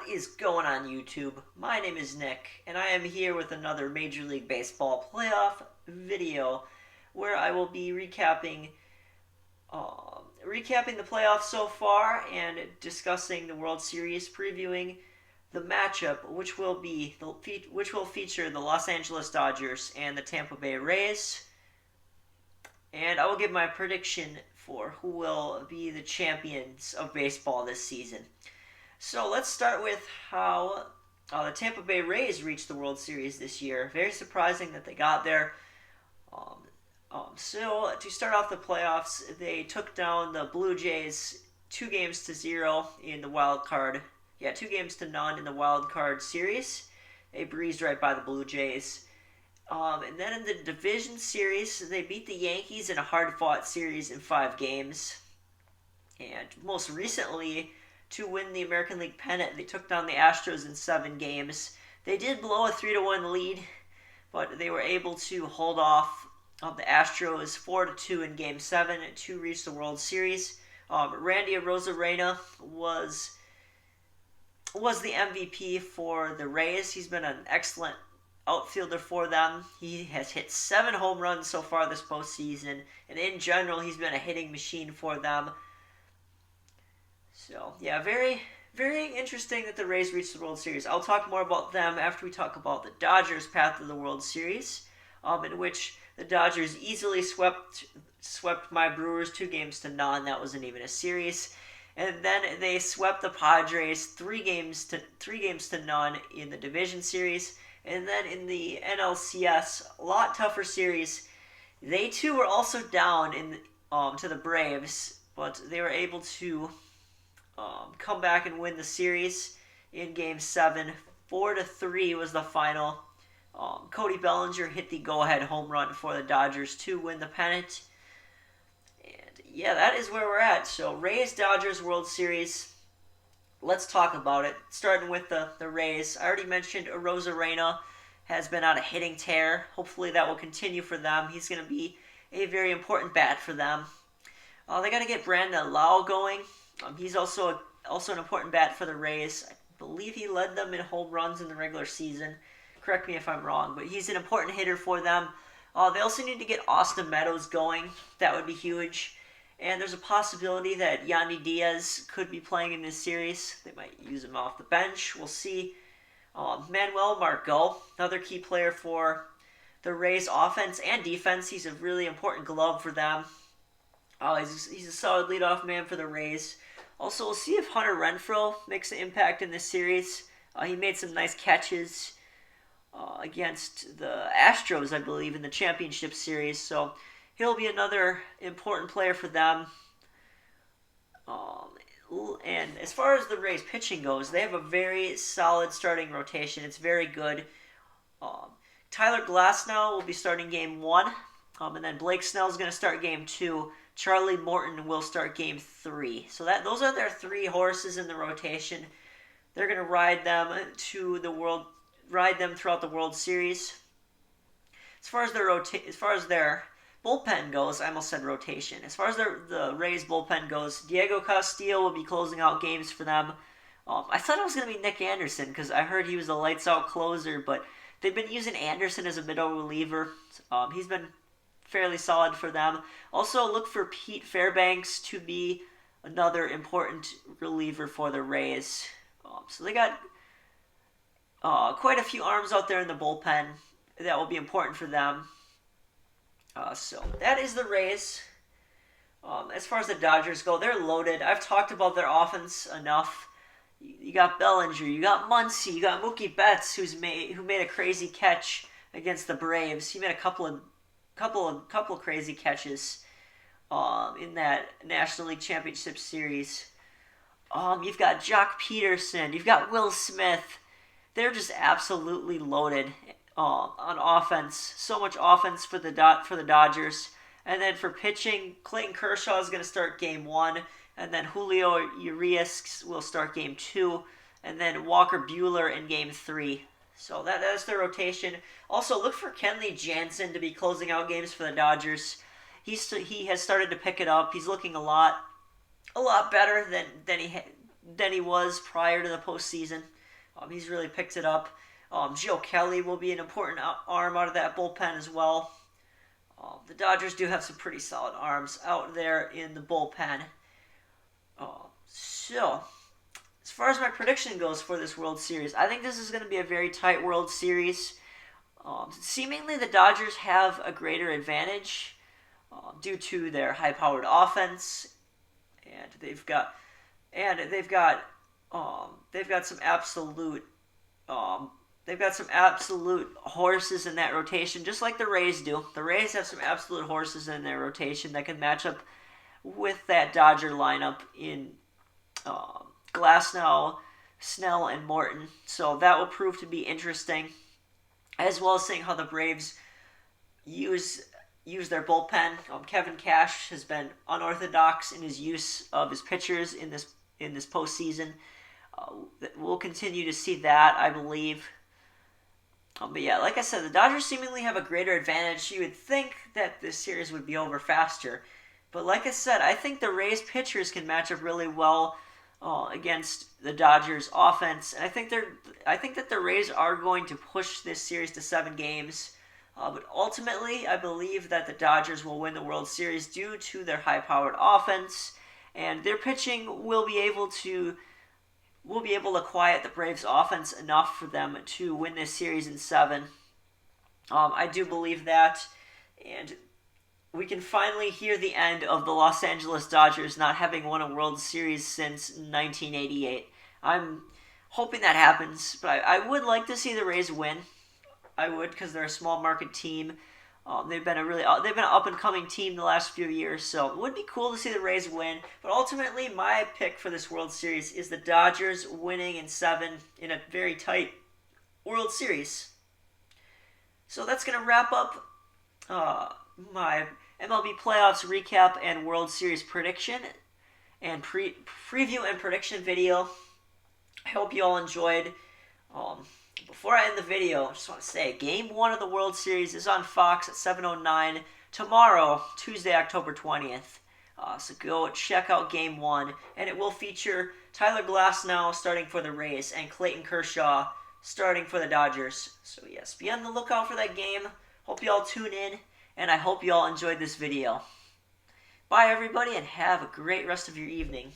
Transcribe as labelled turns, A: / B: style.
A: What is going on YouTube? My name is Nick, and I am here with another Major League Baseball playoff video where I will be recapping the playoffs so far and discussing the World Series, previewing the matchup, which will feature the Los Angeles Dodgers and the Tampa Bay Rays, and I will give my prediction for who will be the champions of baseball this season. So let's start with how the Tampa Bay Rays reached the World Series this year. Very surprising that they got there. So to start off the playoffs, they took down the Blue Jays 2-0 in the wild card. 2-0 in the wild card series. They breezed right by the Blue Jays. And then in the division series, they beat the Yankees in a hard-fought series in 5 games. And most recently, to win the American League pennant, they took down the Astros in 7 games. They did blow a 3-1 lead, but they were able to hold off the Astros 4-2 in Game 7 to reach the World Series. Randy Arozarena was the MVP for the Rays. He's been an excellent outfielder for them. He has hit 7 home runs so far this postseason, and in general, he's been a hitting machine for them. So, yeah, very, very interesting that the Rays reached the World Series. I'll talk more about them after we talk about the Dodgers' path to the World Series, in which the Dodgers easily swept my Brewers 2-0. That wasn't even a series. And then they swept the Padres 3-0 in the division series. And then in the NLCS, a lot tougher series. They too were also down to the Braves, but they were able to come back and win the series in Game 7. 4-3 was the final. Cody Bellinger hit the go-ahead home run for the Dodgers to win the pennant. And yeah, that is where we're at. So Rays-Dodgers World Series. Let's talk about it. Starting with the Rays. I already mentioned Arozarena has been on a hitting tear. Hopefully that will continue for them. He's going to be a very important bat for them. They got to get Brandon Lau going. He's also an important bat for the Rays. I believe he led them in home runs in the regular season. Correct me if I'm wrong, but he's an important hitter for them. They also need to get Austin Meadows going. That would be huge. And there's a possibility that Yandy Diaz could be playing in this series. They might use him off the bench. We'll see. Manuel Margot, another key player for the Rays offense and defense. He's a really important glove for them. He's a solid leadoff man for the Rays. Also, we'll see if Hunter Renfroe makes an impact in this series. He made some nice catches against the Astros, I believe, in the championship series. So he'll be another important player for them. And as far as the Rays pitching goes, they have a very solid starting rotation. It's very good. Tyler Glasnow will be starting Game 1. And then Blake Snell's going to start Game 2. Charlie Morton will start Game 3. So those are their 3 horses in the rotation. They're going to ride them throughout the World Series. As far as their bullpen goes, I almost said rotation. As far as the Rays bullpen goes, Diego Castillo will be closing out games for them. I thought it was going to be Nick Anderson because I heard he was a lights-out closer, but they've been using Anderson as a middle reliever. He's been fairly solid for them. Also, look for Pete Fairbanks to be another important reliever for the Rays. So they got quite a few arms out there in the bullpen that will be important for them. So that is the Rays. As far as the Dodgers go, they're loaded. I've talked about their offense enough. You got Bellinger, you got Muncy, you got Mookie Betts, who made a crazy catch against the Braves. He made a couple of crazy catches in that National League Championship Series. You've got Jock Peterson, you've got Will Smith. They're just absolutely loaded on offense. So much offense for the Dodgers. And then for pitching, Clayton Kershaw is going to start Game 1. And then Julio Urias will start Game 2. And then Walker Buehler in Game 3. So that's their rotation. Also, look for Kenley Jansen to be closing out games for the Dodgers. He has started to pick it up. He's looking a lot better than he was prior to the postseason. He's really picked it up. Joe Kelly will be an important arm out of that bullpen as well. The Dodgers do have some pretty solid arms out there in the bullpen. So, as far as my prediction goes for this World Series, I think this is going to be a very tight World Series. Seemingly, the Dodgers have a greater advantage due to their high-powered offense, and they've got some absolute horses in that rotation, just like the Rays do. The Rays have some absolute horses in their rotation that can match up with that Dodger lineup in Glasnow, Snell, and Morton. So that will prove to be interesting, as well as seeing how the Braves use their bullpen. Kevin Cash has been unorthodox in his use of his pitchers in this postseason. We'll continue to see that, I believe. But yeah, like I said, the Dodgers seemingly have a greater advantage. You would think that this series would be over faster. But like I said, I think the Rays pitchers can match up really well against the Dodgers offense. And I think that the Rays are going to push this series to 7 games. But ultimately, I believe that the Dodgers will win the World Series due to their high-powered offense. And their pitching will be able to quiet the Braves' offense enough for them to win this series in 7. I do believe that, and we can finally hear the end of the Los Angeles Dodgers not having won a World Series since 1988. I'm hoping that happens, but I would like to see the Rays win. I would, because they're a small market team. They've been an up and coming team the last few years, so it would be cool to see the Rays win. But ultimately, my pick for this World Series is the Dodgers winning in 7 in a very tight World Series. So that's going to wrap up my MLB playoffs recap and World Series prediction and preview and prediction video. I hope you all enjoyed. Before I end the video, I just want to say, Game 1 of the World Series is on Fox at 7:09 tomorrow, Tuesday, October 20th. So go check out Game 1, and it will feature Tyler Glasnow starting for the Rays and Clayton Kershaw starting for the Dodgers. So yes, be on the lookout for that game. Hope you all tune in, and I hope you all enjoyed this video. Bye, everybody, and have a great rest of your evening.